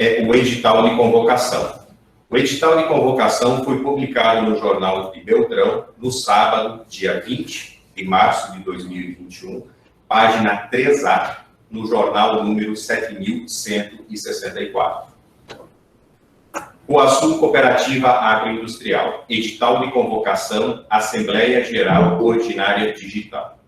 é o edital de convocação. O edital de convocação foi publicado no Jornal de Beltrão no sábado, dia 20 de março de 2021, página 3A, no jornal número 7164. Coasul Cooperativa Agroindustrial, edital de convocação, Assembleia Geral Ordinária Digital.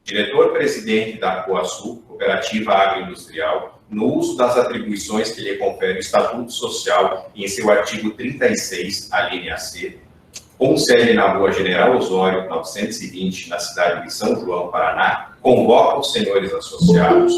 Diretor-presidente da Coasul Cooperativa Agroindustrial, no uso das atribuições que lhe confere o Estatuto Social em seu artigo 36, a linha C, com sede na Rua General Osório, 920, na cidade de São João, Paraná, convoca os senhores associados,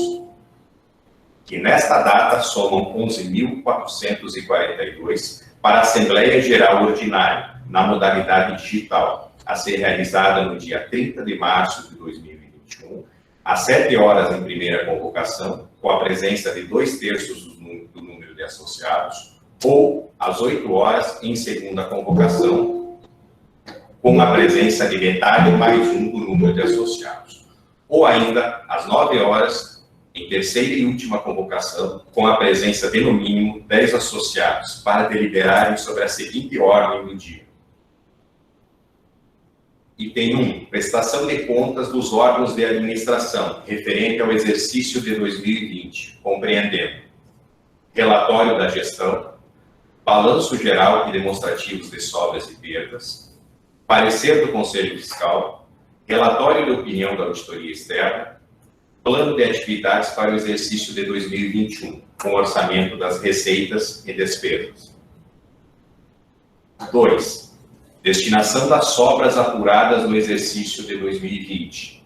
que nesta data somam 11.442, para a Assembleia Geral Ordinária, na modalidade digital, a ser realizada no dia 30 de março de 2021, às 7 horas em primeira convocação, com a presença de 2/3 do número de associados, ou às 8 horas em segunda convocação, com a presença de metade mais 1 do número de associados, ou ainda às 9 horas em terceira e última convocação, com a presença de no mínimo 10 associados, para deliberarem sobre a seguinte ordem do dia. Item 1. Prestação de contas dos órgãos de administração, referente ao exercício de 2020, compreendendo relatório da gestão, balanço geral e demonstrativos de sobras e perdas, parecer do Conselho Fiscal, relatório de opinião da auditoria externa, plano de atividades para o exercício de 2021, com orçamento das receitas e despesas. 2. Destinação das sobras apuradas no exercício de 2020.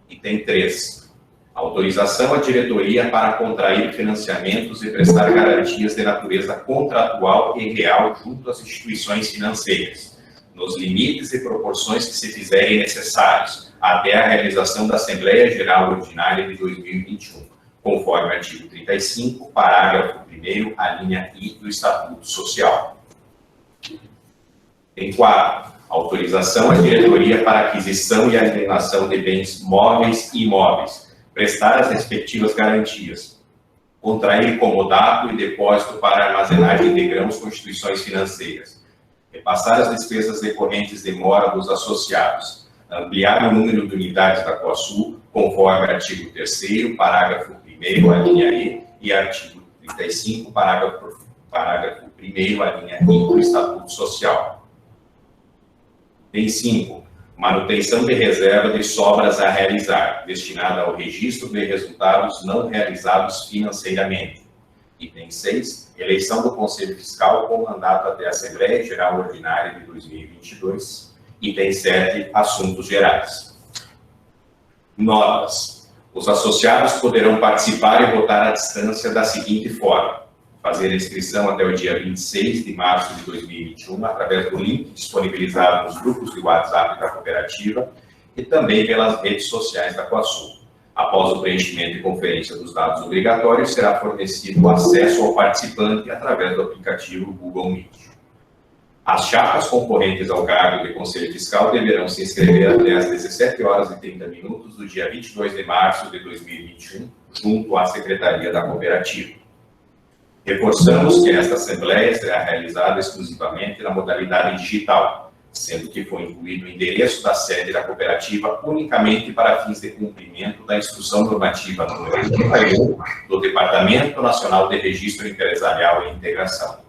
Item 3. Autorização à diretoria para contrair financiamentos e prestar garantias de natureza contratual e real junto às instituições financeiras, nos limites e proporções que se fizerem necessários, até a realização da Assembleia Geral Ordinária de 2021, conforme o artigo 35, parágrafo 1º, a linha I do Estatuto Social. Em 4, autorização à diretoria para aquisição e alienação de bens móveis e imóveis, prestar as respectivas garantias, contrair comodato e depósito para armazenagem de grãos com instituições financeiras, repassar as despesas decorrentes de mora dos associados, ampliar o número de unidades da Coasul, conforme artigo 3º, parágrafo 1º, a linha E, e artigo 35, parágrafo 1º, a linha I do Estatuto Social. Item 5. Manutenção de reserva de sobras a realizar, destinada ao registro de resultados não realizados financeiramente. Item 6. Eleição do Conselho Fiscal com mandato até a Assembleia Geral Ordinária de 2022. Item 7, assuntos gerais. Notas. Os associados poderão participar e votar à distância da seguinte forma: fazer a inscrição até o dia 26 de março de 2021, através do link disponibilizado nos grupos de WhatsApp da cooperativa e também pelas redes sociais da Coasul. Após o preenchimento e conferência dos dados obrigatórios, será fornecido o acesso ao participante através do aplicativo Google Meet. As chapas concorrentes ao cargo de Conselho Fiscal deverão se inscrever até às 17 horas e 30 minutos do dia 22 de março de 2021, junto à Secretaria da Cooperativa. Reforçamos que esta Assembleia será realizada exclusivamente na modalidade digital, sendo que foi incluído o endereço da sede da cooperativa unicamente para fins de cumprimento da Instrução Normativa número 81 do Departamento Nacional de Registro Empresarial e Integração.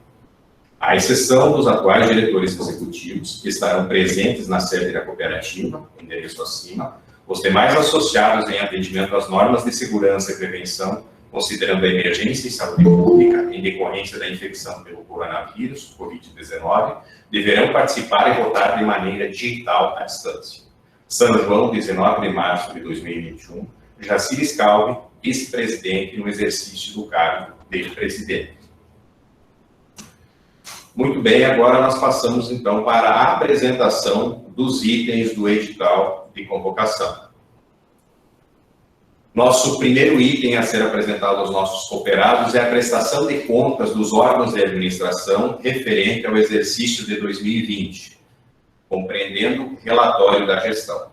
À exceção dos atuais diretores executivos, que estarão presentes na sede da cooperativa, endereço acima, os demais associados em atendimento às normas de segurança e prevenção, considerando a emergência em saúde pública em decorrência da infecção pelo coronavírus, Covid-19, deverão participar e votar de maneira digital à distância. São João, 19 de março de 2021, Jacir Scalvi, vice-presidente no exercício do cargo de presidente. Muito bem, agora nós passamos então para a apresentação dos itens do edital de convocação. Nosso primeiro item a ser apresentado aos nossos cooperados é a prestação de contas dos órgãos de administração referente ao exercício de 2020, compreendendo relatório da gestão.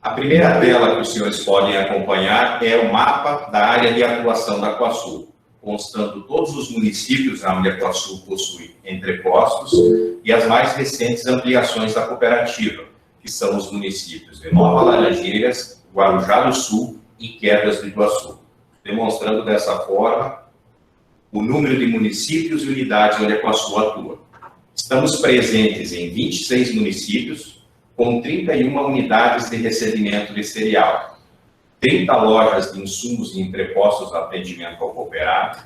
A primeira tela que os senhores podem acompanhar é o mapa da área de atuação da Coasul, constando todos os municípios onde a Coasul possui entrepostos e as mais recentes ampliações da cooperativa, que são os municípios de Nova Laranjeiras, Guarujá do Sul e Quedas do Iguaçu, demonstrando dessa forma o número de municípios e unidades onde a Coasul atua. Estamos presentes em 26 municípios, com 31 unidades de recebimento de cereal, 30 lojas de insumos e entrepostos de atendimento ao cooperado,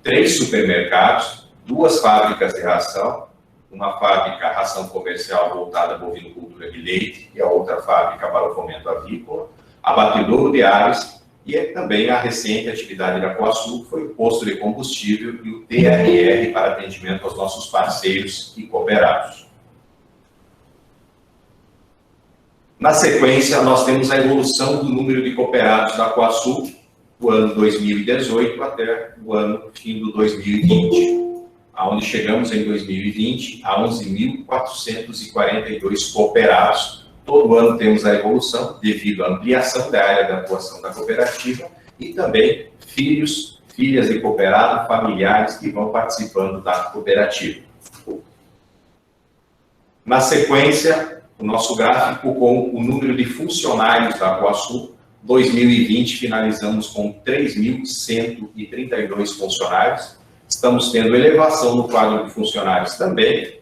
3 supermercados, 2 fábricas de ração, uma fábrica ração comercial voltada à bovinocultura de leite e a outra fábrica para o fomento avícola, abatedouro de aves e também a recente atividade da Coasul, que foi o posto de combustível e o TRR para atendimento aos nossos parceiros e cooperados. Na sequência, nós temos a evolução do número de cooperados da Coasul do ano 2018 até o ano fim do 2020, aonde chegamos em 2020 a 11.442 cooperados. Todo ano temos a evolução devido à ampliação da área de atuação da cooperativa e também filhos, filhas de cooperado, familiares que vão participando da cooperativa. Na sequência, o nosso gráfico com o número de funcionários da Coasul. 2020 finalizamos com 3.132 funcionários. Estamos tendo elevação no quadro de funcionários também,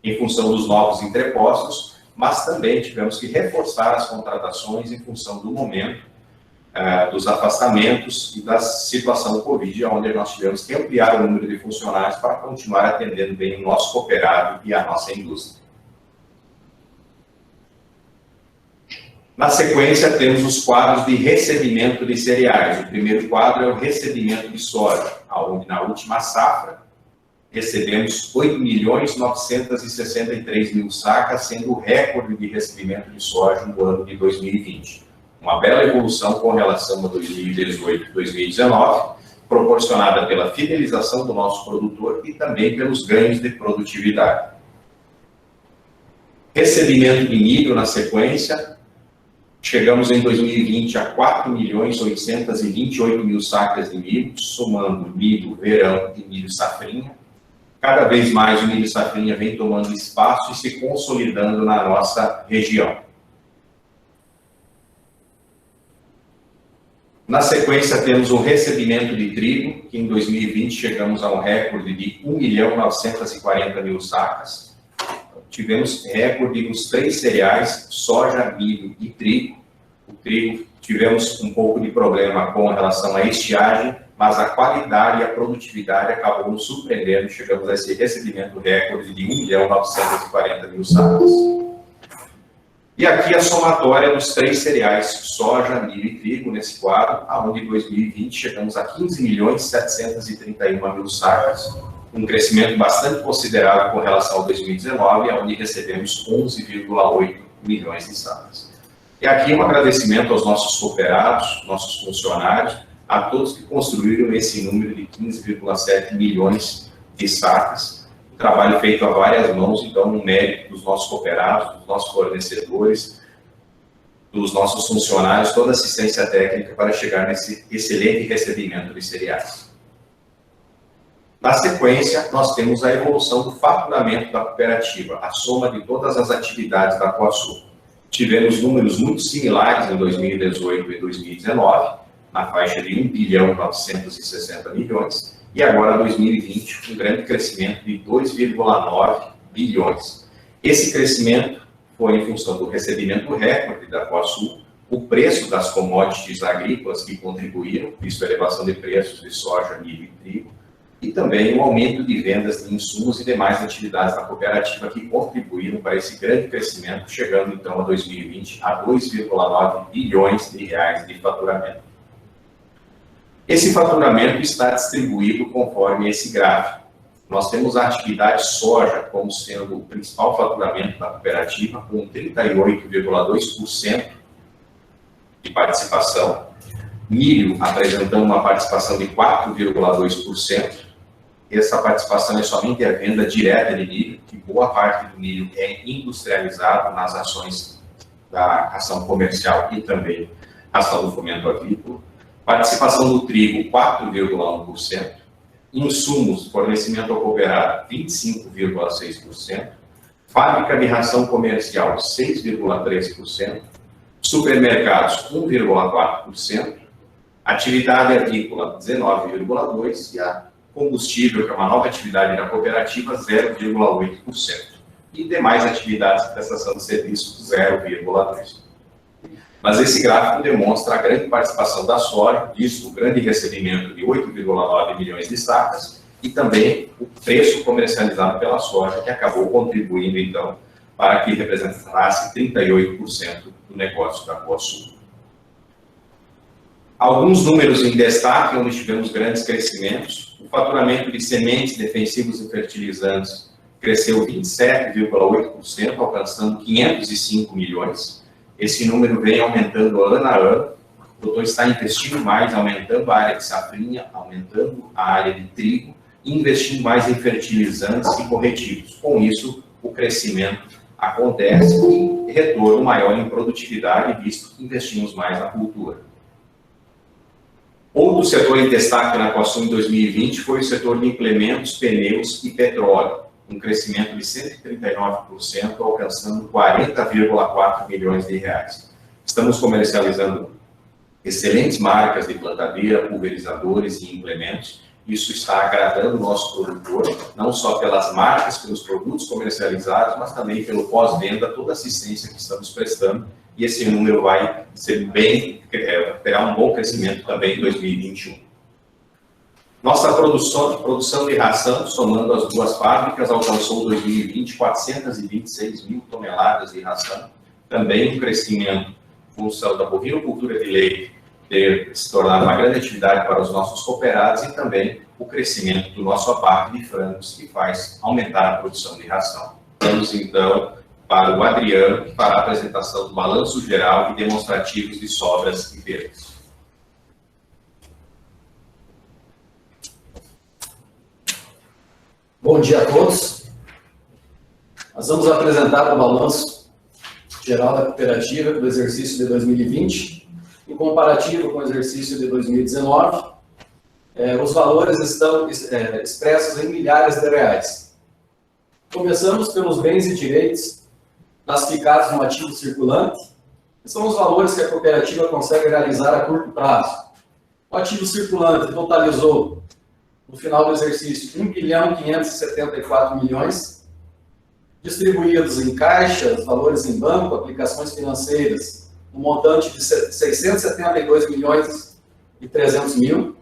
em função dos novos entrepostos, mas também tivemos que reforçar as contratações em função do momento, dos afastamentos e da situação Covid, onde nós tivemos que ampliar o número de funcionários para continuar atendendo bem o nosso cooperado e a nossa indústria. Na sequência, temos os quadros de recebimento de cereais. O primeiro quadro é o recebimento de soja, onde na última safra recebemos 8.963.000 sacas, sendo o recorde de recebimento de soja no ano de 2020. Uma bela evolução com relação a 2018 e 2019, proporcionada pela fidelização do nosso produtor e também pelos ganhos de produtividade. Recebimento de milho na sequência. Chegamos em 2020 a 4.828.000 sacas de milho, somando milho verão e milho safrinha. Cada vez mais o milho safrinha vem tomando espaço e se consolidando na nossa região. Na sequência, temos o recebimento de trigo, que em 2020 chegamos a um recorde de 1.940.000 sacas. Tivemos recorde nos 3 cereais, soja, milho e trigo. O trigo tivemos um pouco de problema com relação à estiagem, mas a qualidade e a produtividade acabou nos surpreendendo. Chegamos a esse recebimento recorde de 1.940.000 sacas. E aqui a somatória dos 3 cereais, soja, milho e trigo, nesse quadro, onde em 2020 chegamos a 15.731.000 sacas, um crescimento bastante considerável com relação ao 2019, onde recebemos 11,8 milhões de sacas. E aqui um agradecimento aos nossos cooperados, nossos funcionários, a todos que construíram esse número de 15,7 milhões de sacas. Um trabalho feito a várias mãos, então um mérito dos nossos cooperados, dos nossos fornecedores, dos nossos funcionários, toda a assistência técnica para chegar nesse excelente recebimento de cereais. Na sequência, nós temos a evolução do faturamento da cooperativa, a soma de todas as atividades da Coasul. Tivemos números muito similares em 2018 e 2019, na faixa de 1.960 bilhões, e agora 2020, um grande crescimento de 2,9 bilhões. Esse crescimento foi em função do recebimento recorde da Coasul, o preço das commodities agrícolas que contribuíram, visto a elevação de preços de soja, milho e trigo, e também o aumento de vendas de insumos e demais atividades da cooperativa que contribuíram para esse grande crescimento, chegando então a 2020 a 2,9 bilhões de reais de faturamento. Esse faturamento está distribuído conforme esse gráfico. Nós temos a atividade soja como sendo o principal faturamento da cooperativa, com 38,2% de participação. Milho apresentando uma participação de 4,2%. Essa participação é somente a venda direta de milho, que boa parte do milho é industrializado nas ações da ação comercial e também ação do fomento agrícola. Participação do trigo, 4,1%. Insumos, fornecimento ao cooperado, 25,6%. Fábrica de ração comercial, 6,3%. Supermercados, 1,4%. Atividade agrícola, 19,2%. E a combustível, que é uma nova atividade da cooperativa, 0,8%. E demais atividades de prestação de serviços, 0,2%. Mas esse gráfico demonstra a grande participação da soja, isso, o grande recebimento de 8,9 milhões de sacas, e também o preço comercializado pela soja, que acabou contribuindo, então, para que representasse 38% do negócio da Coasul. Alguns números em destaque, onde tivemos grandes crescimentos. O faturamento de sementes, defensivos e fertilizantes cresceu 27,8%, alcançando 505 milhões. Esse número vem aumentando ano a ano. O produtor está investindo mais, aumentando a área de safrinha, aumentando a área de trigo, e investindo mais em fertilizantes e corretivos. Com isso, o crescimento acontece e retorno maior em produtividade, visto que investimos mais na cultura. Outro setor em destaque na Coasul em 2020 foi o setor de implementos, pneus e petróleo, um crescimento de 139%, alcançando 40,4 milhões de reais. Estamos comercializando excelentes marcas de plantadeira, pulverizadores e implementos. Isso está agradando o nosso produtor, não só pelas marcas, pelos produtos comercializados, mas também pelo pós-venda, toda a assistência que estamos prestando. E esse número vai ser terá um bom crescimento também em 2021. Nossa produção de ração, somando as duas fábricas, alcançou em 2020 426 mil toneladas de ração. Também um crescimento em função da bovinocultura de leite ter se tornado uma grande atividade para os nossos cooperados e também o crescimento do nosso abate de frangos, que faz aumentar a produção de ração. Vamos então para o Adriano, que fará a apresentação do balanço geral e demonstrativos de sobras e perdas. Bom dia a todos. Nós vamos apresentar o balanço geral da cooperativa do exercício de 2020, em comparativo com o exercício de 2019. Os valores estão expressos em milhares de reais. Começamos pelos bens e direitos classificados no ativo circulante, que são os valores que a cooperativa consegue realizar a curto prazo. O ativo circulante totalizou, no final do exercício, 1.574 milhões, distribuídos em caixas, valores em banco, aplicações financeiras, um montante de 672 milhões e 300 mil.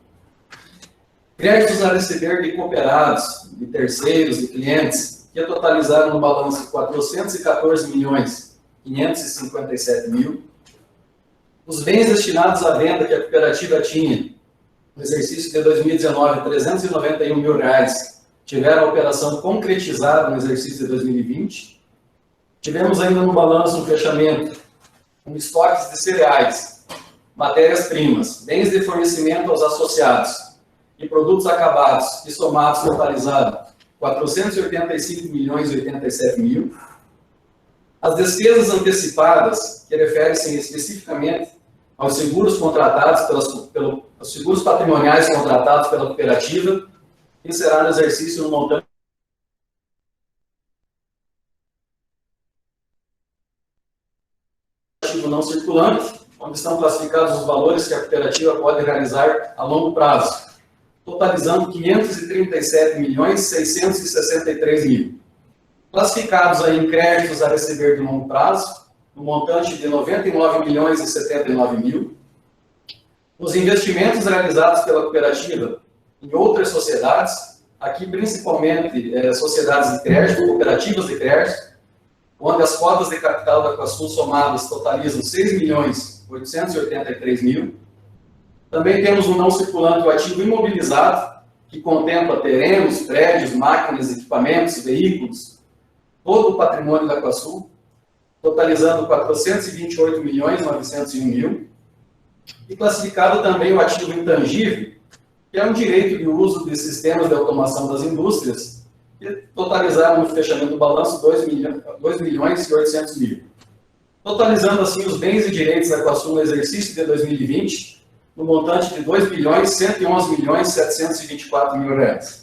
Créditos a receber de cooperados, de terceiros, de clientes, que totalizaram no balanço 414 milhões 557 mil. Os bens destinados à venda que a cooperativa tinha no exercício de 2019, 391 mil reais, tiveram a operação concretizada no exercício de 2020. Tivemos ainda no balanço um fechamento com estoques de cereais, matérias-primas, bens de fornecimento aos associados e produtos acabados, que somados totalizaram 485 milhões e 87 mil. As despesas antecipadas, que referem-se especificamente aos seguros contratados aos seguros patrimoniais contratados pela cooperativa, que será no exercício no montante ativo não circulante, onde estão classificados os valores que a cooperativa pode realizar a longo prazo, totalizando 537 milhões 663 mil. Classificados aí em créditos a receber de longo prazo, no montante de 99 milhões e 79 mil. Os investimentos realizados pela cooperativa em outras sociedades, aqui principalmente sociedades de crédito, cooperativas de crédito, onde as cotas de capital da Coasul somadas totalizam 6 milhões 883 mil. Também temos um não circulante, o ativo imobilizado, que contempla terrenos, prédios, máquinas, equipamentos, veículos, todo o patrimônio da Coasul, totalizando 428 milhões 901 mil. E classificado também o ativo intangível, que é um direito de uso de sistemas de automação das indústrias, que totalizaram no fechamento do balanço 2 milhões e 800 mil. totalizando assim os bens e direitos da Coasul no exercício de 2020, no montante de R$ 2.111.724.000.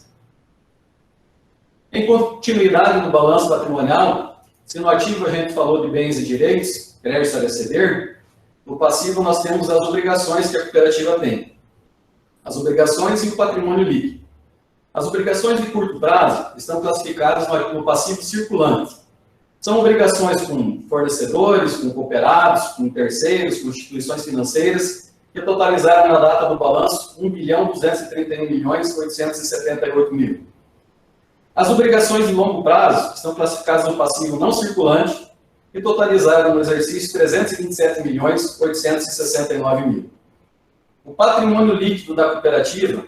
Em continuidade do balanço patrimonial, se no ativo a gente falou de bens e direitos, créditos a receber, no passivo nós temos as obrigações que a cooperativa tem. As obrigações e o patrimônio líquido. As obrigações de curto prazo estão classificadas no passivo circulante. São obrigações com fornecedores, com cooperados, com terceiros, com instituições financeiras, que totalizaram na data do balanço R$ 1.231.878.000. As obrigações de longo prazo estão classificadas no passivo não circulante e totalizaram no exercício R$ 327.869.000. O patrimônio líquido da cooperativa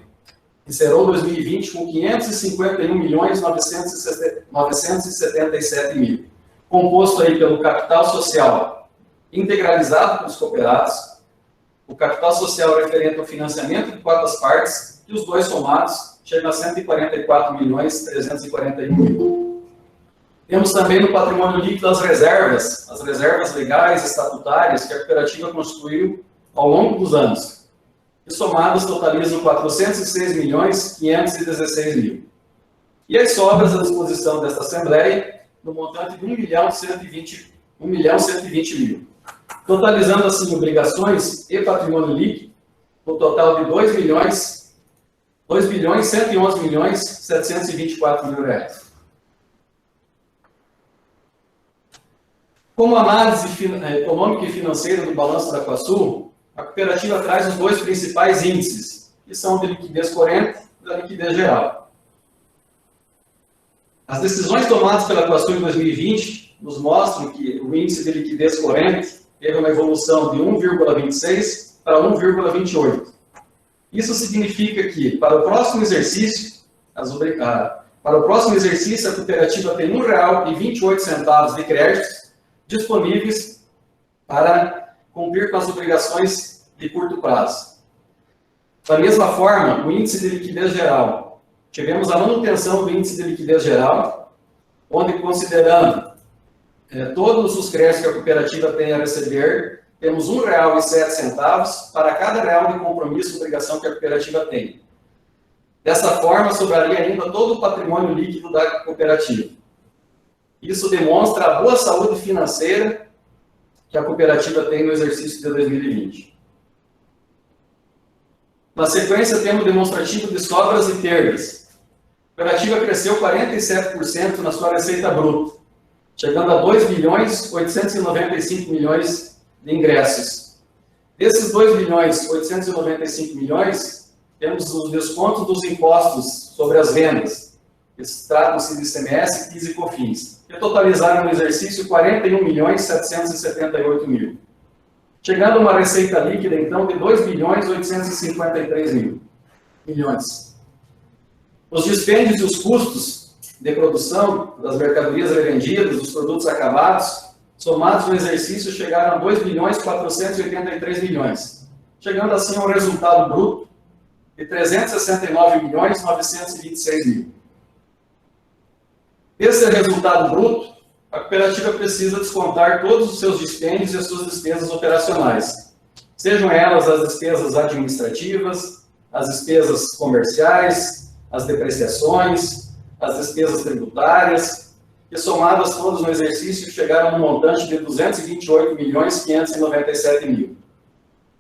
encerrou 2020 com R$ 551.977.000, composto aí pelo capital social integralizado pelos cooperados, o capital social referente ao financiamento de cotas partes, e os dois somados chegam a R$ 144.341.000. Temos também no patrimônio líquido as reservas legais e estatutárias que a cooperativa constituiu ao longo dos anos, e somados totalizam R$ 406.516.000. E as sobras à disposição desta Assembleia, no montante de R$ 1.120.000, totalizando assim obrigações e patrimônio líquido, no total de R$ 2.111.724.000. Como análise econômica e financeira do balanço da Coasul, a cooperativa traz os dois principais índices, que são o de liquidez corrente e da liquidez geral. As decisões tomadas pela Coasul em 2020 nos mostram que o índice de liquidez corrente teve uma evolução de 1,26 para 1,28. Isso significa que, para o próximo exercício, a cooperativa tem R$ 1,28 de créditos disponíveis para cumprir com as obrigações de curto prazo. Da mesma forma, o índice de liquidez geral. Tivemos a manutenção do índice de liquidez geral, onde, considerando todos os créditos que a cooperativa tem a receber, temos R$ 1,07 para cada real de compromisso e obrigação que a cooperativa tem. Dessa forma, sobraria ainda todo o patrimônio líquido da cooperativa. Isso demonstra a boa saúde financeira que a cooperativa tem no exercício de 2020. Na sequência, temos o demonstrativo de sobras e perdas. A cooperativa cresceu 47% na sua receita bruta, chegando a 2.895.000.000 de ingressos. Desses 2.895.000.000, temos os descontos dos impostos sobre as vendas, que tratam-se de ICMS, PIS e COFINS, que totalizaram no exercício 41.778.000, chegando a uma receita líquida, então, de 2.853.000.000. Os dispêndios e os custos de produção das mercadorias revendidas, dos produtos acabados, somados no exercício, chegaram a 2.483.000.000, chegando assim a um resultado bruto de 369.926.000. Esse resultado bruto, a cooperativa precisa descontar todos os seus dispêndios e as suas despesas operacionais, sejam elas as despesas administrativas, as despesas comerciais, as depreciações, as despesas tributárias, que somadas todas no exercício chegaram a um montante de 228.597.000.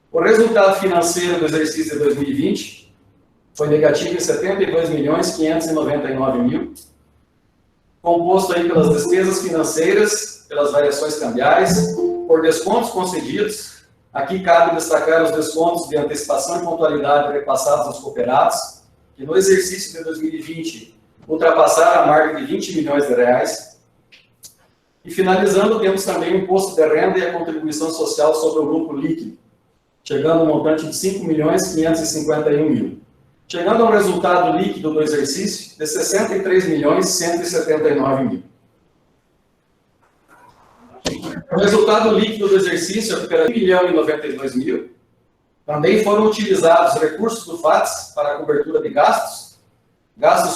O resultado financeiro do exercício de 2020 foi negativo em 72.599.000, composto aí pelas despesas financeiras, pelas variações cambiais, por descontos concedidos. Aqui cabe destacar os descontos de antecipação e pontualidade repassados aos cooperados, que no exercício de 2020 ultrapassaram a marca de R$20 milhões. E finalizando, temos também o imposto de renda e a contribuição social sobre o lucro líquido, chegando a um montante de R$5.551.000. Chegando ao resultado líquido do exercício de R$63.179.000. O resultado líquido do exercício era R$1.092.000. Também foram utilizados recursos do FATS para a cobertura de gastos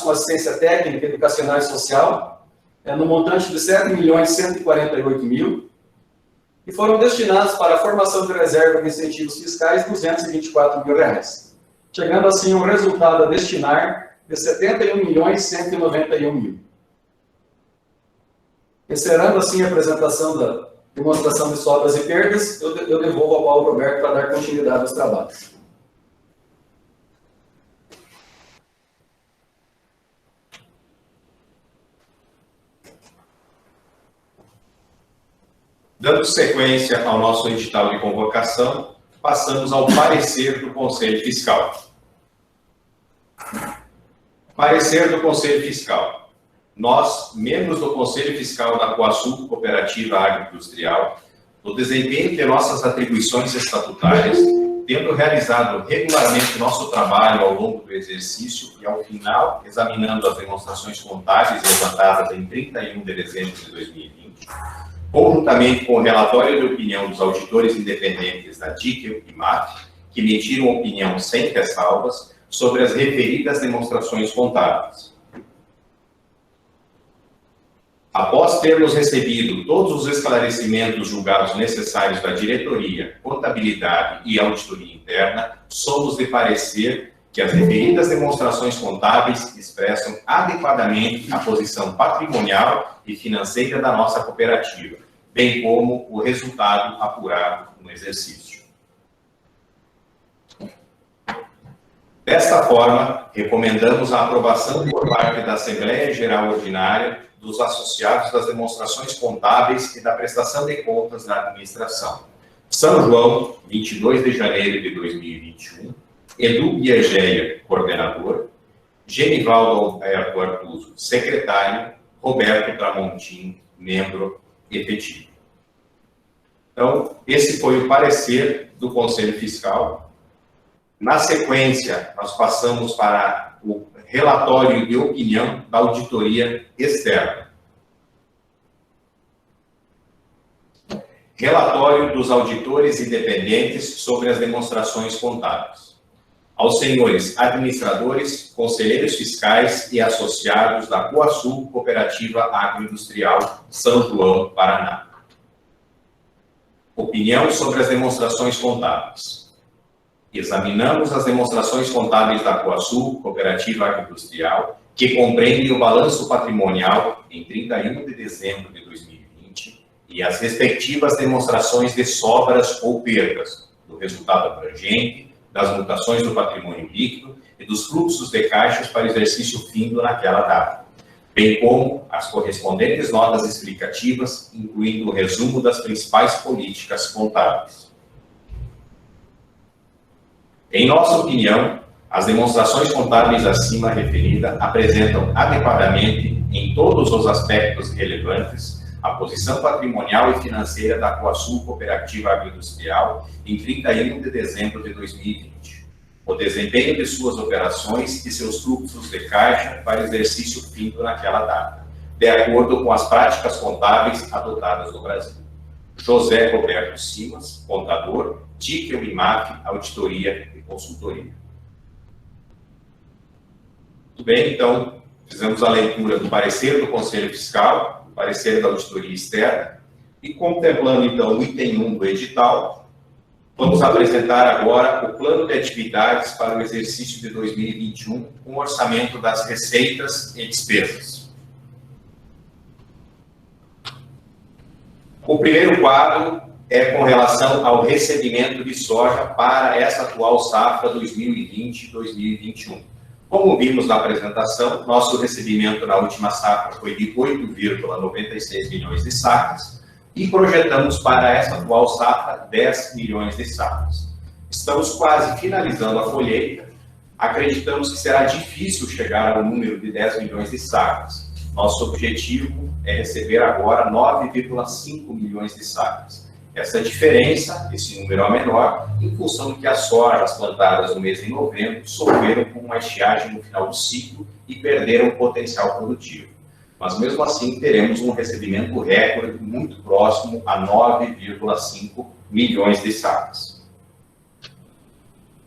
com assistência técnica, educacional e social, no montante de R$7.148.000. e foram destinados para a formação de reserva de incentivos fiscais R$ 224 mil, chegando assim um resultado a destinar de R$ 71.191.000. Encerrando assim a apresentação da demonstração de sobras e perdas, eu devolvo ao Paulo Roberto para dar continuidade aos trabalhos. Dando sequência ao nosso edital de convocação, passamos ao parecer do Conselho Fiscal. Parecer do Conselho Fiscal. Nós, membros do Conselho Fiscal da Coasul Cooperativa Agroindustrial, no desempenho de nossas atribuições estatutárias, tendo realizado regularmente nosso trabalho ao longo do exercício e, ao final, examinando as demonstrações contábeis levantadas em 31 de dezembro de 2020, conjuntamente com o relatório de opinião dos auditores independentes da DIC e MAF, que emitiram opinião sem ressalvas sobre as referidas demonstrações contábeis. Após termos recebido todos os esclarecimentos julgados necessários da diretoria, contabilidade e auditoria interna, somos de parecer que as referidas demonstrações contábeis expressam adequadamente a posição patrimonial e financeira da nossa cooperativa, bem como o resultado apurado no exercício. Desta forma, recomendamos a aprovação por parte da Assembleia Geral Ordinária dos associados das demonstrações contábeis e da prestação de contas da administração. São João, 22 de janeiro de 2021, Edu Biergeia, coordenador, Genivaldo Alberto Artuso, secretário, Roberto Tramontim, membro efetivo. Então, esse foi o parecer do Conselho Fiscal. Na sequência, nós passamos para o relatório de opinião da auditoria externa. Relatório dos auditores independentes sobre as demonstrações contábeis. Aos senhores administradores, conselheiros fiscais e associados da Coasul Cooperativa Agroindustrial São João, Paraná. Opinião sobre as demonstrações contábeis. Examinamos as demonstrações contábeis da Coasul Cooperativa Agroindustrial, que compreendem o balanço patrimonial em 31 de dezembro de 2020 e as respectivas demonstrações de sobras ou perdas, do resultado abrangente, das mutações do patrimônio líquido e dos fluxos de caixas para o exercício findo naquela data, bem como as correspondentes notas explicativas, incluindo o resumo das principais políticas contábeis. Em nossa opinião, as demonstrações contábeis acima referida apresentam adequadamente, em todos os aspectos relevantes, a posição patrimonial e financeira da Coasul Cooperativa Agroindustrial em 31 de dezembro de 2020, o desempenho de suas operações e seus fluxos de caixa para exercício findo naquela data, de acordo com as práticas contábeis adotadas no Brasil. José Roberto Simas, contador, Tíquel e MAF, auditoria e consultoria. Muito bem, então, fizemos a leitura do parecer do Conselho Fiscal, do parecer da auditoria externa, e contemplando, então, o item 1 do edital, vamos apresentar agora o plano de atividades para o exercício de 2021, com o orçamento das receitas e despesas. O primeiro quadro é com relação ao recebimento de soja para essa atual safra 2020-2021. Como vimos na apresentação, nosso recebimento na última safra foi de 8,96 milhões de sacas e projetamos para essa atual safra 10 milhões de sacas. Estamos quase finalizando a colheita, acreditamos que será difícil chegar ao número de 10 milhões de sacas. Nosso objetivo é receber agora 9,5 milhões de sacas. Essa diferença, esse número é menor, em função de que as sojas plantadas no mês de novembro sofreram com uma estiagem no final do ciclo e perderam o potencial produtivo. Mas mesmo assim teremos um recebimento recorde muito próximo a 9,5 milhões de sacas.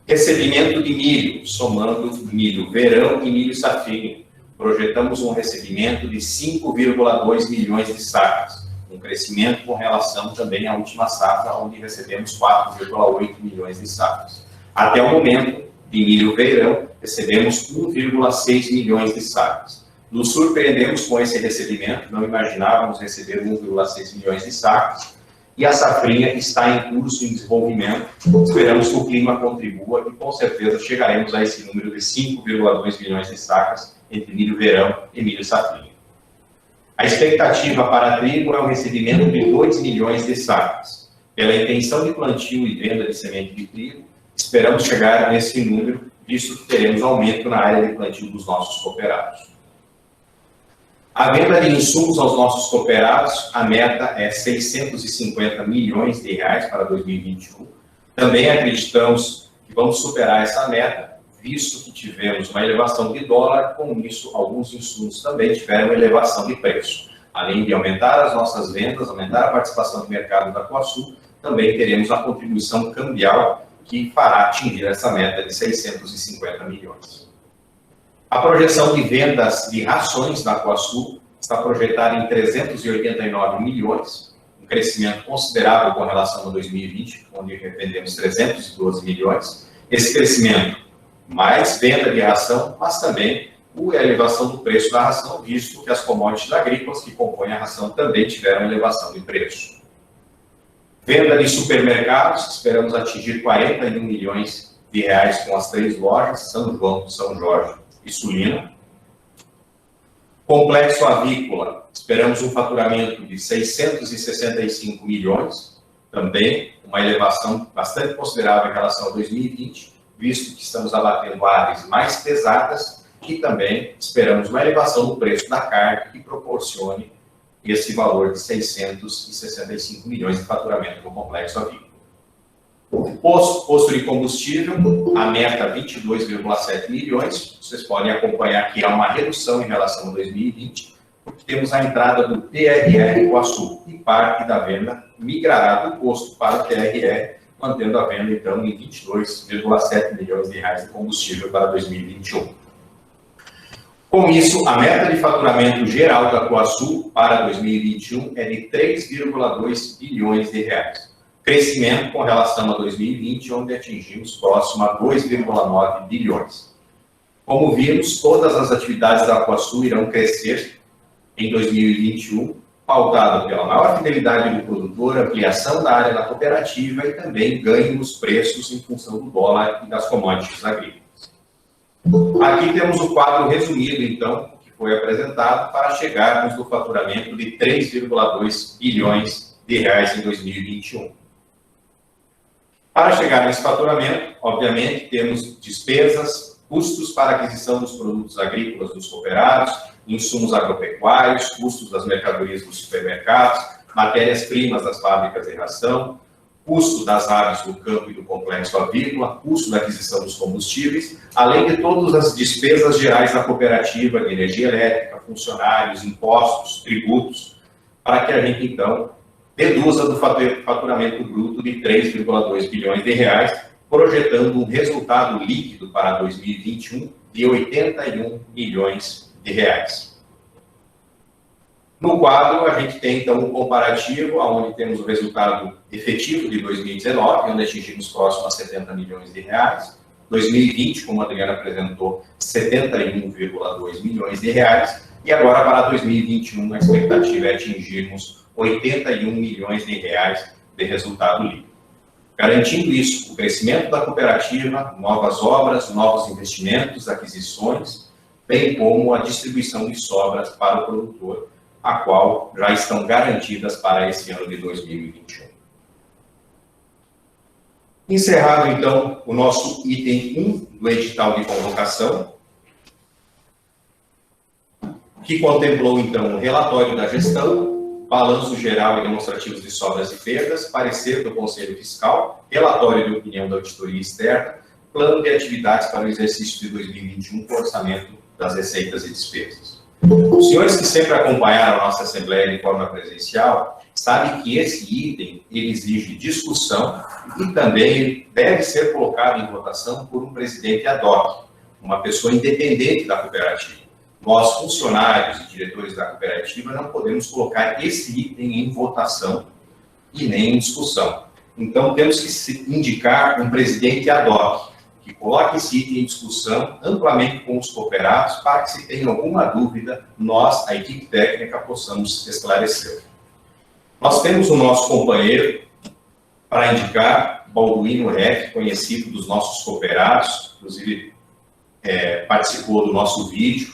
Recebimento de milho, somando milho verão e milho safrinha. Projetamos um recebimento de 5,2 milhões de sacas, um crescimento com relação também à última safra, onde recebemos 4,8 milhões de sacas. Até o momento, de milho-verão, recebemos 1,6 milhões de sacas. Nos surpreendemos com esse recebimento, não imaginávamos receber 1,6 milhões de sacas, e a safrinha está em curso em desenvolvimento. Esperamos que o clima contribua e com certeza chegaremos a esse número de 5,2 milhões de sacas entre milho-verão e milho-safrinha. A expectativa para trigo é o recebimento de 2 milhões de sacas. Pela intenção de plantio e venda de semente de trigo, esperamos chegar nesse número, visto que teremos aumento na área de plantio dos nossos cooperados. A venda de insumos aos nossos cooperados, a meta é 650 milhões de reais para 2021. Também acreditamos que vamos superar essa meta, visto que tivemos uma elevação de dólar, com isso alguns insumos também tiveram elevação de preço. Além de aumentar as nossas vendas, aumentar a participação do mercado da Coasul, também teremos a contribuição cambial que fará atingir essa meta de 650 milhões. A projeção de vendas de rações da Coasul está projetada em 389 milhões, um crescimento considerável com relação a 2020, onde vendemos 312 milhões. Esse crescimento, mais venda de ração, mas também a elevação do preço da ração, visto que as commodities agrícolas que compõem a ração também tiveram elevação de preço. Venda de supermercados, esperamos atingir 41 milhões de reais com as 3 lojas, São João, São Jorge e Sulina. Complexo avícola, esperamos um faturamento de 665 milhões, também uma elevação bastante considerável em relação a 2020, visto que estamos abatendo aves mais pesadas e também esperamos uma elevação do preço da carne que proporcione esse valor de 665 milhões de faturamento no complexo avícola. Posto de combustível, a meta 22,7 milhões. Vocês podem acompanhar que há uma redução em relação a 2020, porque temos a entrada do TRR Coasul e parte da venda migrará do posto para o TRR, mantendo a venda, então, em 22,7 milhões de reais de combustível para 2021. Com isso, a meta de faturamento geral da Coasul para 2021 é de 3,2 bilhões de reais. Crescimento com relação a 2020, onde atingimos próximo a 2,9 bilhões. Como vimos, todas as atividades da Coasul irão crescer em 2021, pautada pela maior fidelidade do produtor, ampliação da área da cooperativa e também ganho nos preços em função do dólar e das commodities agrícolas. Aqui temos o quadro resumido, então, que foi apresentado para chegarmos no faturamento de 3,2 bilhões de reais em 2021. Para chegar nesse faturamento, obviamente, temos despesas, custos para aquisição dos produtos agrícolas dos cooperados, insumos agropecuários, custos das mercadorias dos supermercados, matérias-primas das fábricas de ração, custo das aves do campo e do complexo avícola, custo da aquisição dos combustíveis, além de todas as despesas gerais da cooperativa, de energia elétrica, funcionários, impostos, tributos, para que a gente, então, deduza do faturamento bruto de 3,2 bilhões de reais, projetando um resultado líquido para 2021 de 81 milhões de reais. No quadro, a gente tem, então, um comparativo, onde temos o resultado efetivo de 2019, onde atingimos próximo a 70 milhões de reais. 2020, como a Adriana apresentou, 71,2 milhões de reais. E agora, para 2021, a expectativa é atingirmos 81 milhões de reais de resultado líquido. Garantindo isso, o crescimento da cooperativa, novas obras, novos investimentos, aquisições, bem como a distribuição de sobras para o produtor, a qual já estão garantidas para esse ano de 2021. Encerrado, então, o nosso item 1 do edital de convocação, que contemplou, então, o relatório da gestão, balanço geral e demonstrativos de sobras e perdas, parecer do Conselho Fiscal, relatório de opinião da auditoria externa, plano de atividades para o exercício de 2021 com orçamento das receitas e despesas. Os senhores que sempre acompanharam a nossa Assembleia de forma presencial sabem que esse item ele exige discussão e também deve ser colocado em votação por um presidente ad hoc, uma pessoa independente da cooperativa. nós, funcionários e diretores da cooperativa, não podemos colocar esse item em votação e nem em discussão. Então, temos que indicar um presidente ad hoc, que coloque esse item em discussão amplamente com os cooperados, para que, se tem alguma dúvida, nós, a equipe técnica, possamos esclarecer. Nós temos o nosso companheiro para indicar, Balduino Reck, conhecido dos nossos cooperados, inclusive participou do nosso vídeo,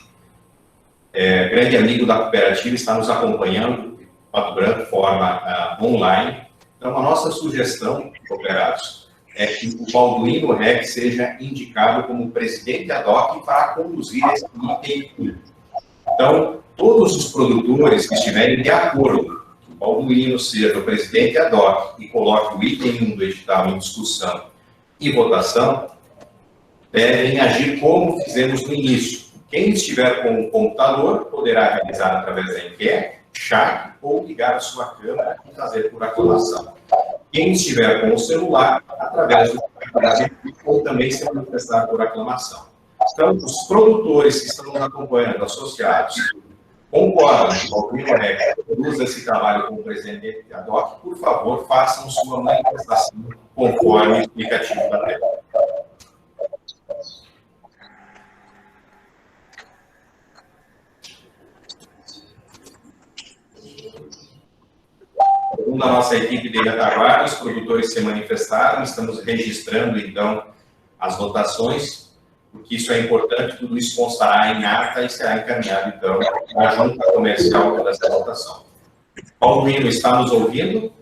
grande amigo da cooperativa, está nos acompanhando, Pato Branco, de forma online. Então, a nossa sugestão, cooperados, é que o Balduino Reck seja indicado como presidente ad hoc para conduzir esse item. Então, todos os produtores que estiverem de acordo que o Balduino seja o presidente ad hoc e coloque o item 1 do edital em discussão e votação, devem agir como fizemos no início. Quem estiver com o computador poderá realizar através da enquete, chat ou ligar a sua câmera e fazer por aclamação. Quem estiver com o celular, através do ou também se manifestar por aclamação. Então, os produtores que estão nos acompanhando, associados, concordam que o Balduino Reck produza esse trabalho como presidente ad hoc, por favor, façam sua manifestação conforme o explicativo da tela. Segundo a nossa equipe de retaguarda, os produtores se manifestaram, estamos registrando, então, as votações, porque isso é importante, tudo isso constará em ata e será encaminhado, então, à junta comercial dessa votação. Balduino, está nos ouvindo?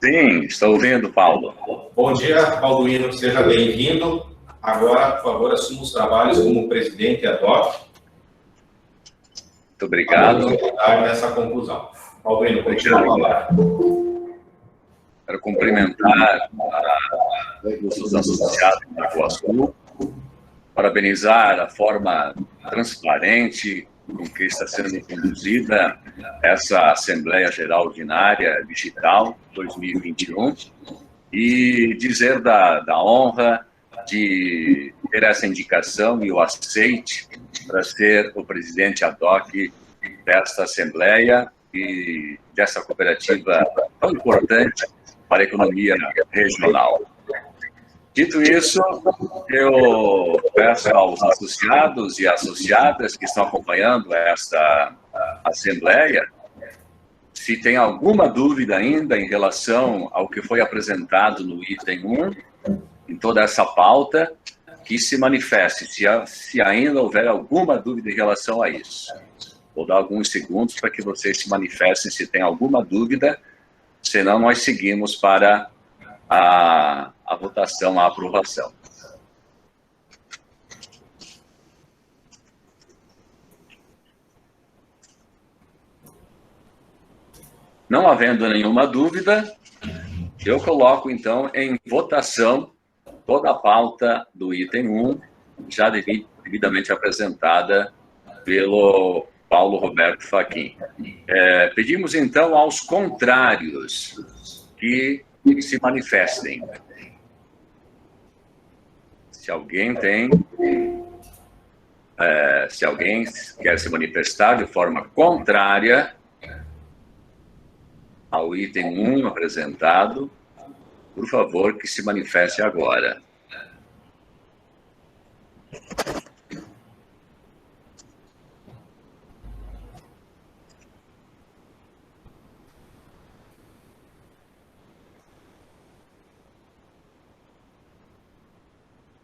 Sim, estou ouvindo, Paulo. Bom dia, Balduino, seja bem-vindo. Agora, por favor, assuma os trabalhos como presidente ad hoc. Muito obrigado. Nessa conclusão. Balduino, continua a falar. Quero cumprimentar os associados da Iguaçu, parabenizar a forma transparente com que está sendo conduzida essa Assembleia Geral Ordinária Digital 2021 e dizer da honra de ter essa indicação e o aceite para ser o presidente ad hoc desta Assembleia e dessa cooperativa tão importante para a economia regional. Dito isso, eu peço aos associados e associadas que estão acompanhando esta Assembleia, se tem alguma dúvida ainda em relação ao que foi apresentado no item 1, em toda essa pauta, que se manifeste, se ainda houver alguma dúvida em relação a isso. Vou dar alguns segundos para que vocês se manifestem se tem alguma dúvida, senão nós seguimos para a votação, a aprovação. Não havendo nenhuma dúvida, eu coloco, então, em votação toda a pauta do item 1, já devidamente apresentada pelo Paulo Roberto Fachin. Pedimos, então, aos contrários que se manifestem. Se alguém quer se manifestar de forma contrária ao item 1 apresentado, por favor, que se manifeste agora.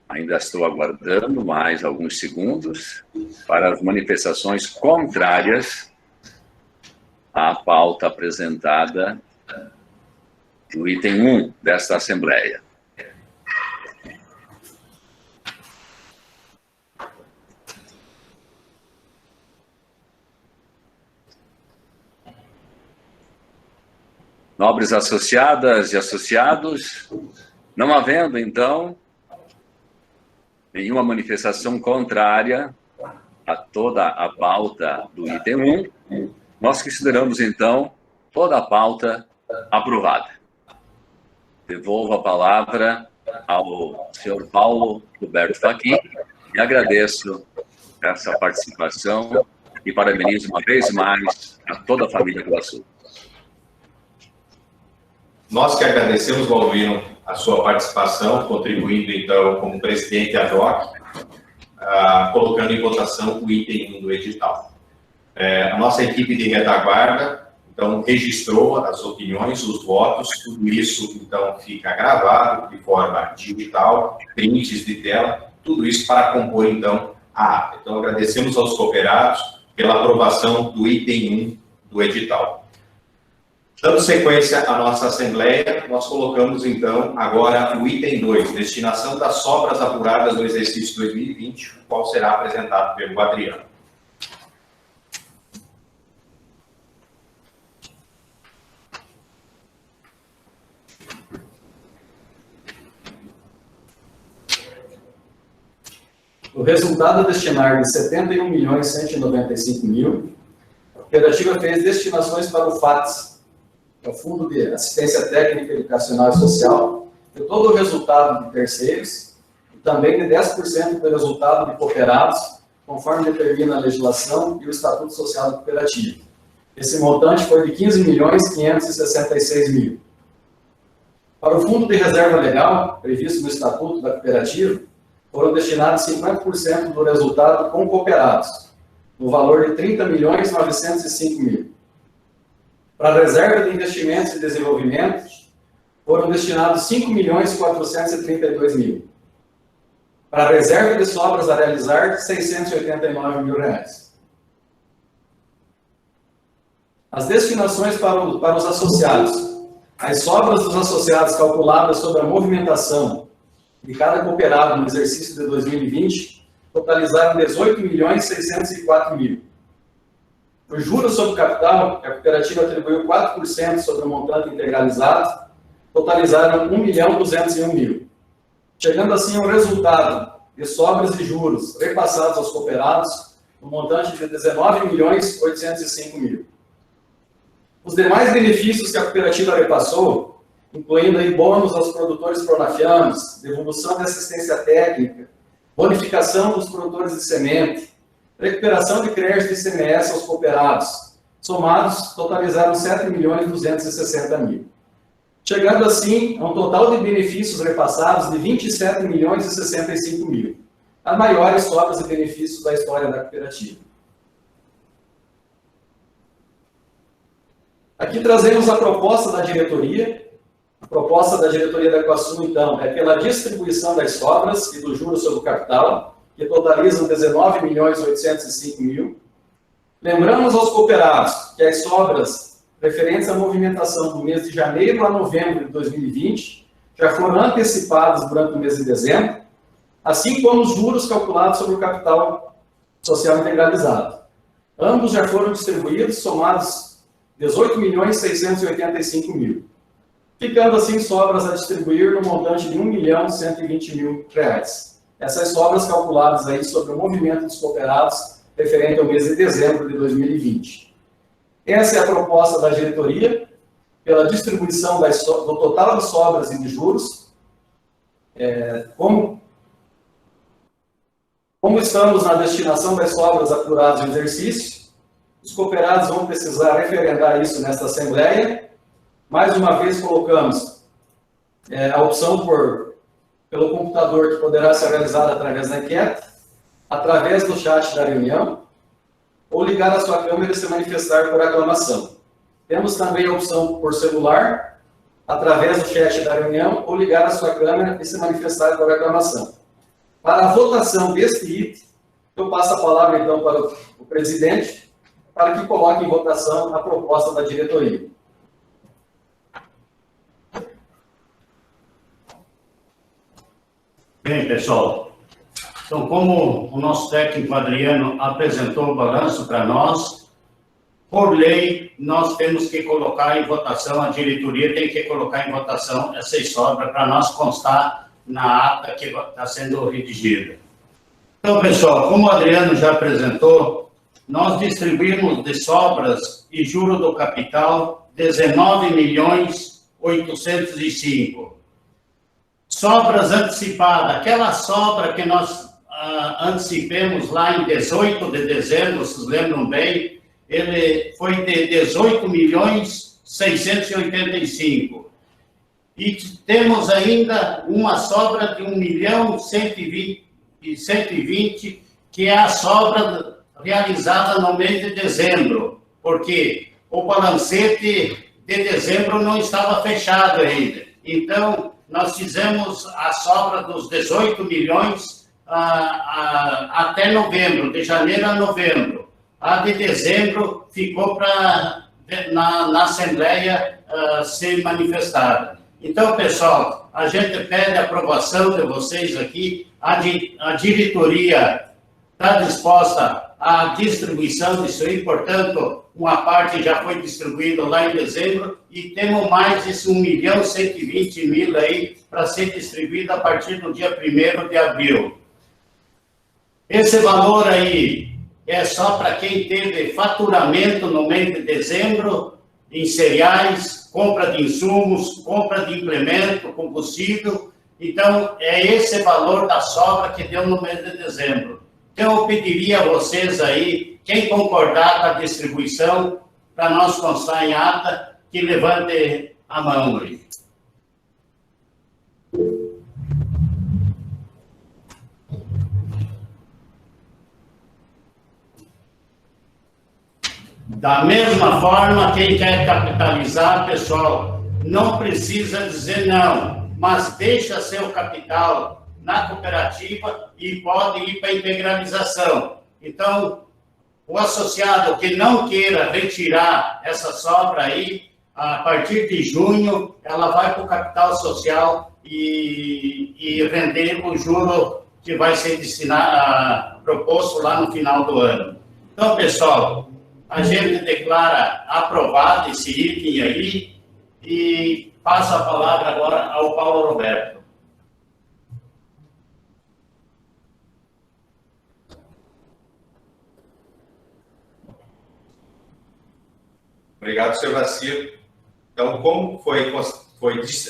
Ainda estou aguardando mais alguns segundos para as manifestações contrárias à pauta apresentada do item 1 desta Assembleia. Nobres associadas e associados, não havendo, então, nenhuma manifestação contrária a toda a pauta do item 1, nós consideramos, então, toda a pauta aprovada. Devolvo a palavra ao senhor Paulo Roberto Fachin e agradeço essa participação e parabenizo uma vez mais a toda a família do Iguaçu. Nós que agradecemos, Balduino, a sua participação, contribuindo, então, como presidente ad hoc, colocando em votação o item 1 do edital. A nossa equipe de retaguarda, então, registrou as opiniões, os votos, tudo isso, então, fica gravado de forma digital, prints de tela, tudo isso para compor, então, a ata. Então, agradecemos aos cooperados pela aprovação do item 1 do edital. Dando sequência à nossa Assembleia, nós colocamos, então, agora o item 2, destinação das sobras apuradas no exercício 2020, o qual será apresentado pelo Adriano. O resultado destinar de 71.195.000, a cooperativa fez destinações para o FATS, que é o Fundo de Assistência Técnica, Educacional e Social, de todo o resultado de terceiros, e também de 10% do resultado de cooperados, conforme determina a legislação e o Estatuto Social da Cooperativa. Esse montante foi de 15.566.000. Para o Fundo de Reserva Legal, previsto no Estatuto da Cooperativa, foram destinados 50% do resultado com cooperados, no valor de 30.905.000. Para a reserva de investimentos e desenvolvimento, foram destinados 5.432.000. Para a reserva de sobras a realizar, R$ 689.000. As destinações para os associados. As sobras dos associados calculadas sobre a movimentação de cada cooperado no exercício de 2020 totalizaram 18.604.000. Os juros sobre o capital, que a cooperativa atribuiu 4% sobre o montante integralizado, totalizaram 1.201.000, chegando assim ao resultado de sobras e juros repassados aos cooperados no montante de 19.805.000. Os demais benefícios que a cooperativa repassou, incluindo aí bônus aos produtores pronafianos, devolução de assistência técnica, bonificação dos produtores de semente, recuperação de crédito de ICMS aos cooperados, somados, totalizaram 7.260.000. Chegando assim a um total de benefícios repassados de 27.065.000, as maiores sobras de benefícios da história da cooperativa. Aqui trazemos a proposta da diretoria. A proposta da diretoria da Iguaçu, então, é pela distribuição das sobras e do juros sobre o capital, que totalizam 19.805.000. Lembramos aos cooperados que as sobras referentes à movimentação do mês de janeiro a novembro de 2020 já foram antecipadas durante o mês de dezembro, assim como os juros calculados sobre o capital social integralizado. Ambos já foram distribuídos, somados 18.685.000. Ficando assim sobras a distribuir no montante de R$ 1.120.000. Essas sobras calculadas aí sobre o movimento dos cooperados referente ao mês de dezembro de 2020. Essa é a proposta da diretoria pela distribuição do total de sobras e de juros. Como estamos na destinação das sobras apuradas no exercício, os cooperados vão precisar referendar isso nesta Assembleia. Mais uma vez colocamos a opção pelo computador, que poderá ser realizada através da enquete, através do chat da reunião, ou ligar a sua câmera e se manifestar por aclamação. Temos também a opção por celular, através do chat da reunião, ou ligar a sua câmera e se manifestar por aclamação. Para a votação deste item, eu passo a palavra, então, para o presidente, para que coloque em votação a proposta da diretoria. Bem, pessoal, então, como o nosso técnico Adriano apresentou o balanço para nós, por lei, nós temos que colocar em votação, a diretoria tem que colocar em votação essas sobras para nós constar na ata que está sendo redigida. Então, pessoal, como o Adriano já apresentou, nós distribuímos de sobras e juro do capital 19.805.000. Sobras antecipadas, aquela sobra que nós antecipemos lá em 18 de dezembro, vocês lembram bem, ele foi de 18.685.000. E temos ainda uma sobra de 1.120.000, que é a sobra realizada no mês de dezembro, porque o balancete de dezembro não estava fechado ainda. Então, nós fizemos a sobra dos 18 milhões até novembro, de janeiro a novembro. A de dezembro ficou na Assembleia ser manifestada. Então, pessoal, a gente pede a aprovação de vocês aqui, a diretoria está disposta à distribuição disso aí, portanto, uma parte já foi distribuída lá em dezembro e temos mais esse 1.120.000 aí para ser distribuído a partir do dia 1º de abril. Esse valor aí é só para quem teve faturamento no mês de dezembro, em cereais, compra de insumos, compra de implemento, combustível. Então, é esse valor da sobra que deu no mês de dezembro. Então, eu pediria a vocês aí, quem concordar com a distribuição, para nós constar em ata, que levante a mão aí. Da mesma forma, quem quer capitalizar, pessoal, não precisa dizer não, mas deixa seu capital na cooperativa e pode ir para a integralização. Então, o associado que não queira retirar essa sobra aí, a partir de junho, ela vai para o capital social e render o juro que vai ser destinado, proposto lá no final do ano. Então, pessoal, a gente declara aprovado esse item aí e passa a palavra agora ao Paulo Roberto. Obrigado, senhor Vacilo. Então, como foi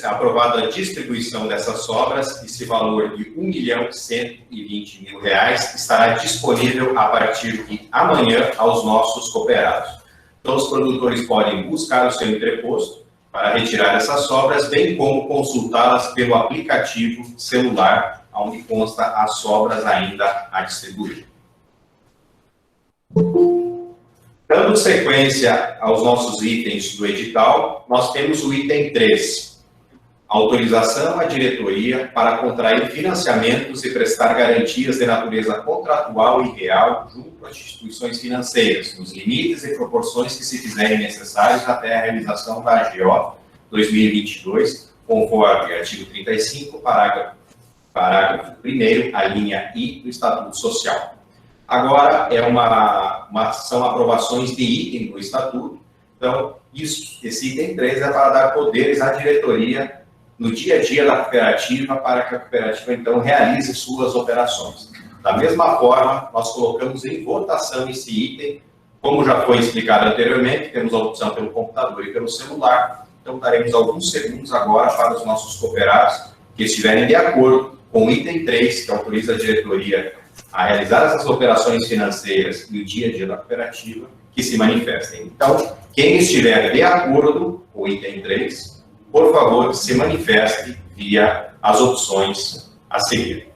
aprovada a distribuição dessas sobras, esse valor de R$ 1.120.000 estará disponível a partir de amanhã aos nossos cooperados. Então, os produtores podem buscar o seu entreposto para retirar essas sobras, bem como consultá-las pelo aplicativo celular, onde consta as sobras ainda a distribuir. Dando sequência aos nossos itens do edital, nós temos o item 3, autorização à diretoria para contrair financiamentos e prestar garantias de natureza contratual e real junto às instituições financeiras, nos limites e proporções que se fizerem necessários até a realização da AGO 2022, conforme artigo 35, parágrafo 1º, a linha I do Estatuto Social. Agora, são aprovações de item do Estatuto. Então, esse item 3 é para dar poderes à diretoria no dia a dia da cooperativa, para que a cooperativa, então, realize suas operações. Da mesma forma, nós colocamos em votação esse item. Como já foi explicado anteriormente, temos a opção pelo computador e pelo celular. Então, daremos alguns segundos agora para os nossos cooperados que estiverem de acordo com o item 3, que autoriza a diretoria a realizar essas operações financeiras no dia a dia da cooperativa, que se manifestem. Então, quem estiver de acordo com o item 3, por favor, se manifeste via as opções a seguir.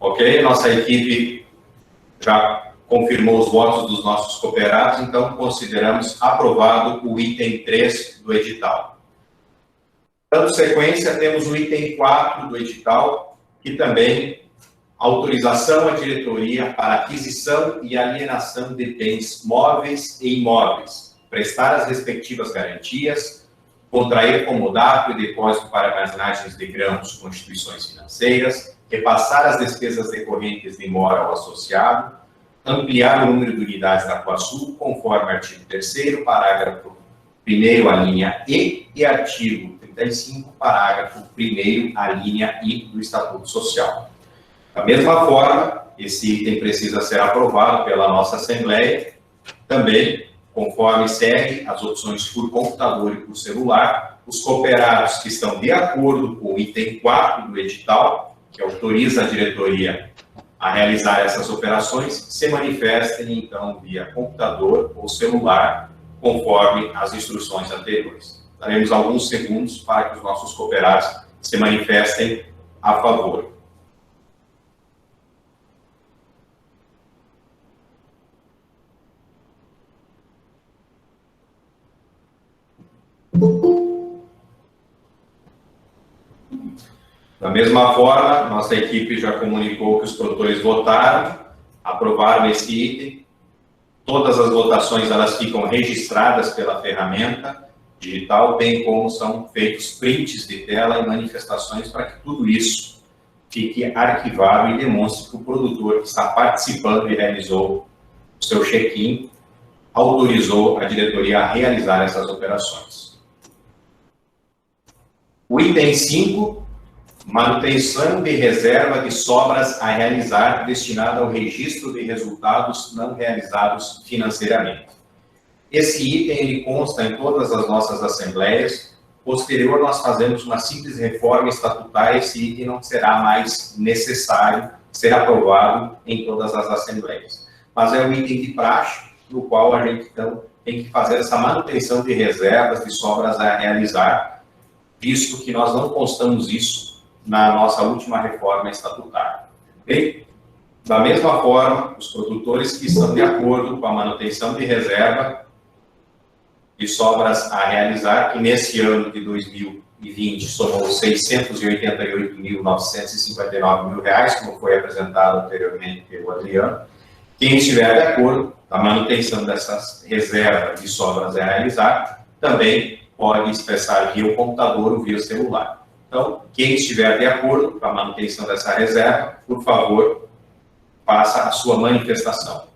Ok? Nossa equipe já confirmou os votos dos nossos cooperados, então consideramos aprovado o item 3 do edital. Dando sequência, temos o item 4 do edital, que também autorização à diretoria para aquisição e alienação de bens móveis e imóveis, prestar as respectivas garantias, contrair comodato e depósito para armazenagens de grãos com instituições financeiras, repassar as despesas decorrentes de mora ao associado, ampliar o número de unidades da Coasul, conforme artigo 3º, parágrafo 1º, a linha E, artigo 35, parágrafo 1º, a linha I do Estatuto Social. Da mesma forma, esse item precisa ser aprovado pela nossa Assembleia. Também, conforme segue as opções por computador e por celular, os cooperados que estão de acordo com o item 4 do edital, que autoriza a diretoria a realizar essas operações, se manifestem, então, via computador ou celular, conforme as instruções anteriores. Daremos alguns segundos para que os nossos cooperados se manifestem a favor. Da mesma forma, nossa equipe já comunicou que os produtores votaram, aprovaram esse item. Todas as votações elas ficam registradas pela ferramenta digital, bem como são feitos prints de tela e manifestações para que tudo isso fique arquivado e demonstre que o produtor que está participando e realizou o seu check-in autorizou a diretoria a realizar essas operações. O item 5, manutenção de reserva de sobras a realizar destinada ao registro de resultados não realizados financeiramente. Esse item ele consta em todas as nossas assembleias. Posterior, nós fazemos uma simples reforma estatutária, esse item não será mais necessário ser aprovado em todas as assembleias. Mas é um item de praxe, no qual a gente, então, tem que fazer essa manutenção de reservas, de sobras a realizar, visto que nós não constamos isso na nossa última reforma estatutária. Bem, da mesma forma, os produtores que estão de acordo com a manutenção de reserva de sobras a realizar, que nesse ano de 2020 somou R$ 688.959 como foi apresentado anteriormente pelo Adriano. Quem estiver de acordo com a manutenção dessas reservas de sobras a realizar, também pode expressar via o computador ou via o celular. Então, quem estiver de acordo com a manutenção dessa reserva, por favor, faça a sua manifestação.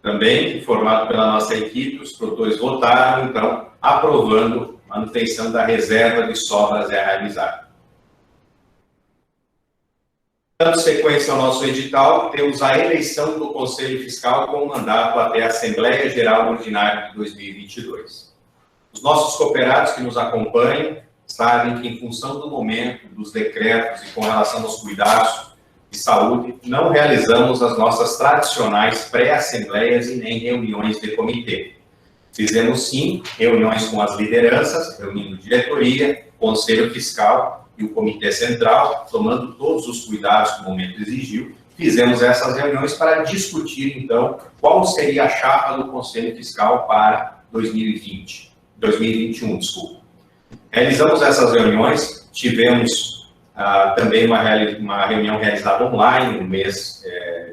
Também, informado pela nossa equipe, os produtores votaram, então, aprovando a manutenção da reserva de sobras a realizar. Dando sequência ao nosso edital, temos a eleição do Conselho Fiscal com mandato até a Assembleia Geral Ordinária de 2022. Os nossos cooperados que nos acompanham sabem que, em função do momento, dos decretos e com relação aos cuidados de saúde, não realizamos as nossas tradicionais pré-assembleias e nem reuniões de comitê. Fizemos, sim, reuniões com as lideranças, reunindo diretoria, Conselho Fiscal e o Comitê Central, tomando todos os cuidados que o momento exigiu. Fizemos essas reuniões para discutir, então, qual seria a chapa do Conselho Fiscal para 2021, desculpa. Realizamos essas reuniões, tivemos também uma reunião realizada online, no mês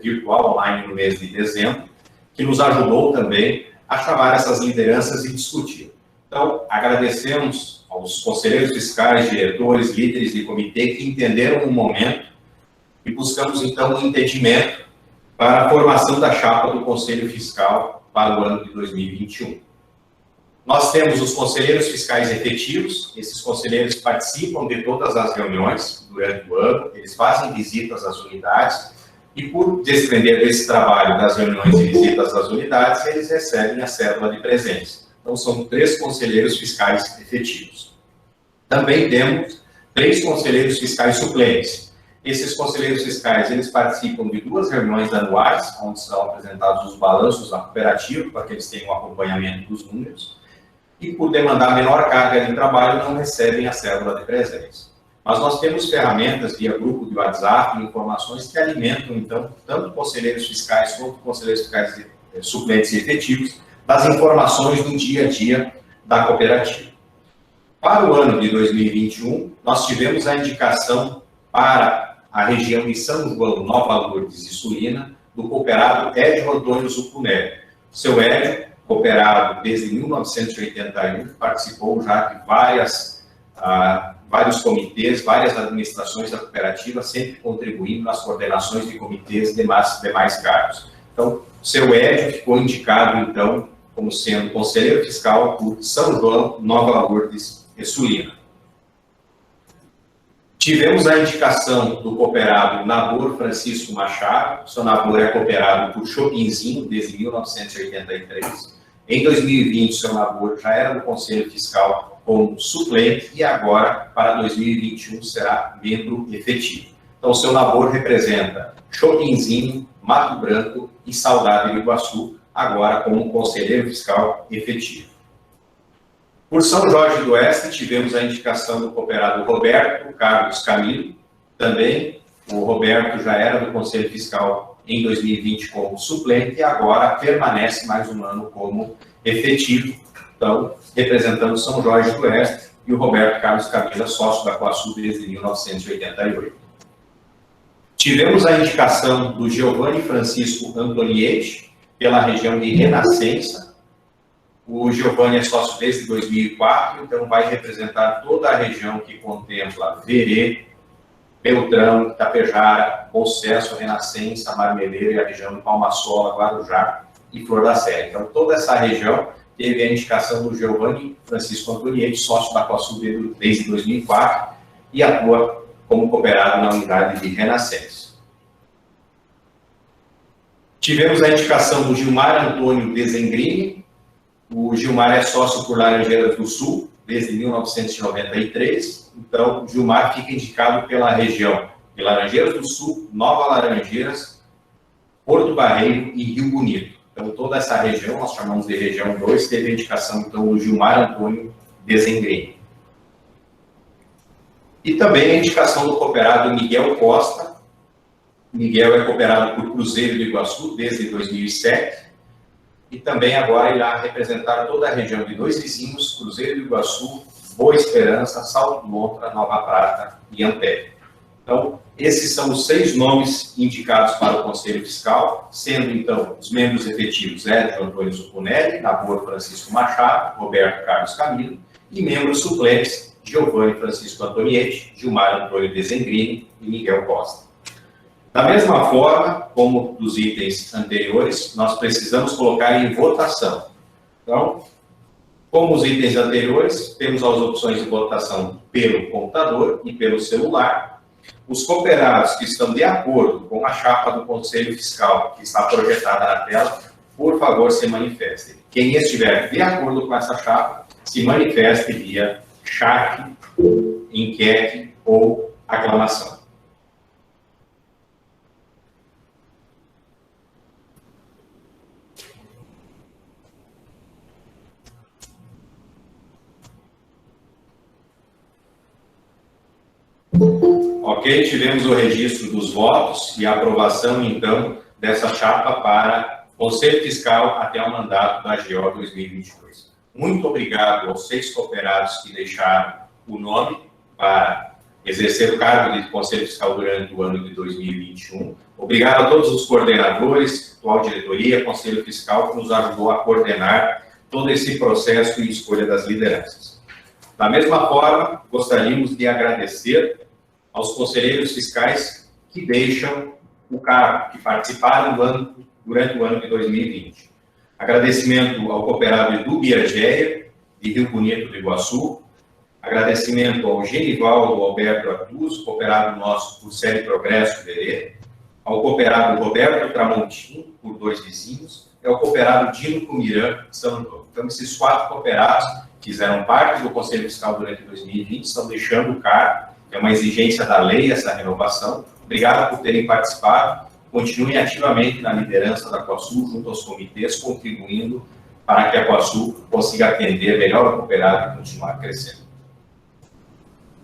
virtual, online no mês de dezembro, que nos ajudou também a chamar essas lideranças e discutir. Então, agradecemos aos conselheiros fiscais, diretores, líderes de comitê que entenderam o momento e buscamos, então, um entendimento para a formação da chapa do Conselho Fiscal para o ano de 2021. Nós temos os conselheiros fiscais efetivos, esses conselheiros participam de todas as reuniões durante o ano, eles fazem visitas às unidades e, por desprender desse trabalho das reuniões e visitas às unidades, eles recebem a cédula de presença. Então, são 3 conselheiros fiscais efetivos. Também temos 3 conselheiros fiscais suplentes. Esses conselheiros fiscais, eles participam de 2 reuniões anuais, onde são apresentados os balanços da cooperativa, para que eles tenham o acompanhamento dos números, e por demandar menor carga de trabalho, não recebem a cédula de presença. Mas nós temos ferramentas via grupo de WhatsApp, informações que alimentam, então, tanto conselheiros fiscais quanto conselheiros fiscais suplentes e efetivos, das informações do dia a dia da cooperativa. Para o ano de 2021, nós tivemos a indicação para a região de São João, Nova Lourdes e Suína, do cooperado Edio Antônio Zucunelli. Seu Edio, cooperado desde 1981, participou já de vários comitês, várias administrações da cooperativa, sempre contribuindo nas coordenações de comitês e demais cargos. Então, O seu Edio ficou indicado, então, como sendo conselheiro fiscal por São João, Nova Lourdes e Sulina. Tivemos a indicação do cooperado Nabor Francisco Machado. O seu Nabor é cooperado por Chopinzinho desde 1983. Em 2020, o seu Nabor já era do Conselho Fiscal como suplente e agora, para 2021, será membro efetivo. Então, o seu Nabor representa Chopinzinho, Mato Branco e Saudade do Iguaçu, agora como conselheiro fiscal efetivo. Por São Jorge do Oeste, tivemos a indicação do cooperado Roberto Carlos Camilo. Também, o Roberto já era do Conselho Fiscal em 2020 como suplente e agora permanece mais um ano como efetivo. Então, representando São Jorge do Oeste, e o Roberto Carlos Camilo, sócio da Coasul desde 1988. Tivemos a indicação do Giovanni Francisco Antonietti, pela região de Renascença. O Giovanni é sócio desde 2004, então vai representar toda a região que contempla Verê, Beltrão, Itapejara, Bolsesso, Renascença, Marmeleiro e a região de Palma-Sola, Guarujá e Flor da Serra. Então, toda essa região teve a indicação do Giovanni Francisco Antonietti, sócio da Coasul desde 2004, e atua como cooperado na unidade de Renascença. Tivemos a indicação do Gilmar Antônio Desengrini. O Gilmar é sócio por Laranjeiras do Sul desde 1993. Então, o Gilmar fica indicado pela região de Laranjeiras do Sul, Nova Laranjeiras, Porto Barreiro e Rio Bonito. Então, toda essa região, nós chamamos de região 2, teve a indicação, então, do Gilmar Antônio Desengrini. E também a indicação do cooperado Miguel Costa. Miguel é cooperado por Cruzeiro do Iguaçu desde 2007. E também agora irá representar toda a região de dois vizinhos, Cruzeiro do Iguaçu, Boa Esperança, Salto do Lontra, Nova Prata e Ampere. Então, esses são os 6 nomes indicados para o Conselho Fiscal, sendo, então, os membros efetivos Edio Antônio Zucunelli, Nabor Francisco Machado, Roberto Carlos Camilo, e membros suplentes Giovanni Francisco Antonietti, Gilmar Antônio Desengrini e Miguel Costa. Da mesma forma, como dos itens anteriores, nós precisamos colocar em votação. Então, como os itens anteriores, temos as opções de votação pelo computador e pelo celular. Os cooperados que estão de acordo com a chapa do Conselho Fiscal, que está projetada na tela, por favor, se manifestem. Quem estiver de acordo com essa chapa, se manifeste via chat, enquete ou aclamação. Ok, tivemos o registro dos votos e a aprovação, então, dessa chapa para Conselho Fiscal até o mandato da AGO 2022. Muito obrigado aos 6 cooperados que deixaram o nome para exercer o cargo de Conselho Fiscal durante o ano de 2021. Obrigado a todos os coordenadores, atual diretoria, Conselho Fiscal, que nos ajudou a coordenar todo esse processo e escolha das lideranças. Da mesma forma, gostaríamos de agradecer aos conselheiros fiscais que deixam o cargo, que participaram durante o ano de 2020. Agradecimento ao cooperado Edu Biagéia, de Rio Bonito do Iguaçu. Agradecimento ao Genivaldo Alberto Artuso, cooperado nosso por Série Progresso Verê. Ao cooperado Roberto Tramontim, por 2 vizinhos. E ao cooperado Dino Cumirã, de São Antônio. Então, esses 4 cooperados que fizeram parte do Conselho Fiscal durante 2020 estão deixando o cargo. É uma exigência da lei essa renovação. Obrigado por terem participado. Continuem ativamente na liderança da Coasul, junto aos comitês, contribuindo para que a Coasul consiga atender melhor o cooperado e continuar crescendo.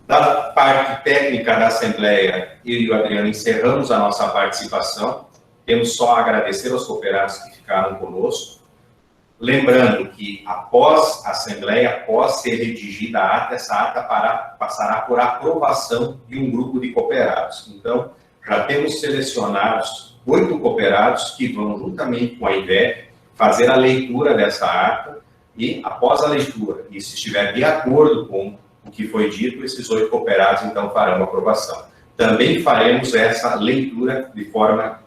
Da parte técnica da Assembleia, eu e o Adriano encerramos a nossa participação. Temos só a agradecer aos cooperados que ficaram conosco. Lembrando que, após a Assembleia, após ser redigida a ata, essa ata passará por aprovação de um grupo de cooperados. Então, já temos selecionados 8 cooperados que vão, juntamente com a IVEP, fazer a leitura dessa ata e, após a leitura, e se estiver de acordo com o que foi dito, esses 8 cooperados, então, farão a aprovação. Também faremos essa leitura de forma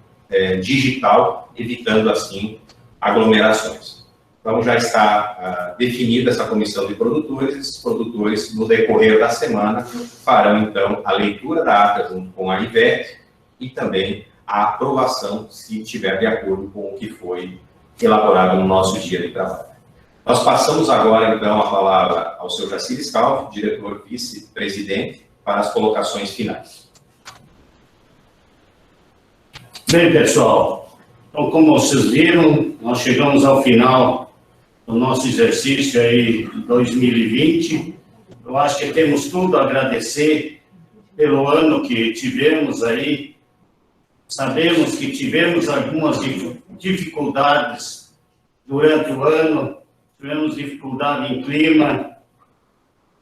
digital, evitando, assim, aglomerações. Então, já está definida essa comissão de produtores. Esses produtores, no decorrer da semana, farão, então, a leitura da ata junto com a IVET e também a aprovação, se estiver de acordo com o que foi elaborado no nosso dia de trabalho. Nós passamos agora, então, a palavra ao senhor Jacir Scalvi, diretor vice-presidente, para as colocações finais. Bem, pessoal, então, como vocês viram, nós chegamos ao final do nosso exercício aí de 2020. Eu acho que temos tudo a agradecer pelo ano que tivemos aí. Sabemos que tivemos algumas dificuldades durante o ano, tivemos dificuldade em clima,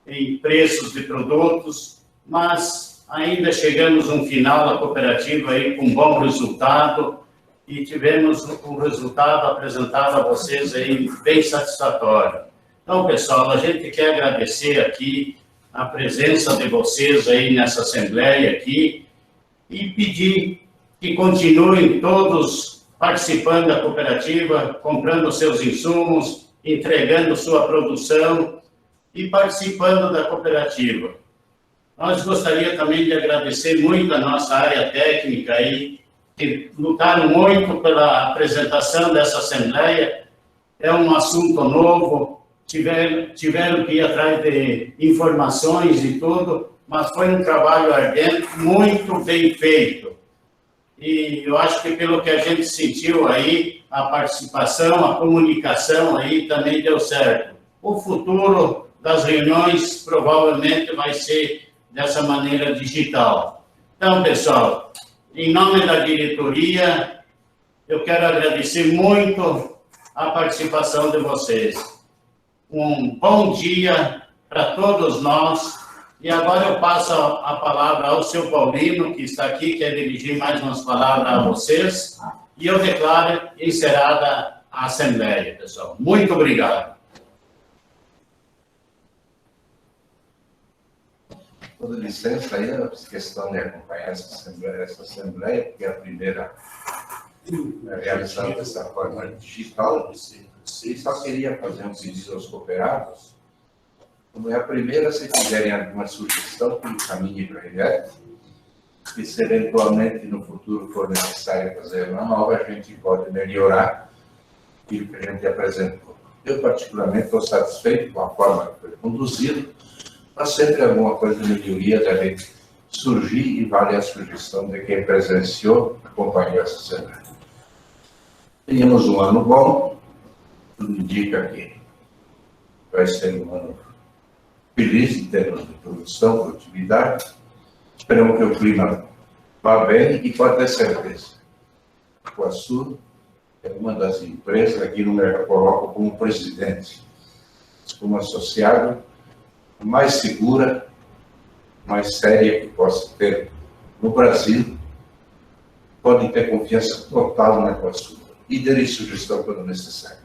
em preços de produtos, mas ainda chegamos no final da cooperativa aí com um bom resultado e tivemos um resultado apresentado a vocês aí bem satisfatório. Então, pessoal, a gente quer agradecer aqui a presença de vocês aí nessa assembleia aqui e pedir que continuem todos participando da cooperativa, comprando seus insumos, entregando sua produção e participando da cooperativa. Nós gostaríamos também de agradecer muito a nossa área técnica aí, que lutaram muito pela apresentação dessa assembleia. É um assunto novo, tiveram que ir atrás de informações e tudo, mas foi um trabalho ardente, muito bem feito. E eu acho que pelo que a gente sentiu aí, a participação, a comunicação aí também deu certo. O futuro das reuniões provavelmente vai ser dessa maneira digital. Então, pessoal, em nome da diretoria, eu quero agradecer muito a participação de vocês. Um bom dia para todos nós. E agora eu passo a palavra ao seu Paulino, que está aqui, quer dirigir mais umas palavras a vocês, e eu declaro encerrada a Assembleia, pessoal. Muito obrigado. Com licença aí, a questão de acompanhar essa assembleia, porque é a primeira realizada dessa forma digital, e só queria fazer um pedido aos cooperados. Como é a primeira, se tiverem alguma sugestão, que encaminhe para a IVET, e se eventualmente no futuro for necessário fazer uma nova, a gente pode melhorar aquilo que a gente apresentou. Eu, particularmente, estou satisfeito com a forma que foi conduzido, mas sempre alguma coisa de melhoria deve surgir e vale a sugestão de quem presenciou, acompanhou essa semana. Tínhamos um ano bom, tudo indica que vai ser um ano feliz em termos de produção, produtividade. Esperamos que o clima vá bem e pode ter certeza. A Coasul é uma das empresas, aqui no mercado coloco como presidente, como associado, mais segura, mais séria que possa ter no Brasil. Podem ter confiança total na Coasul e dê sugestão quando necessário.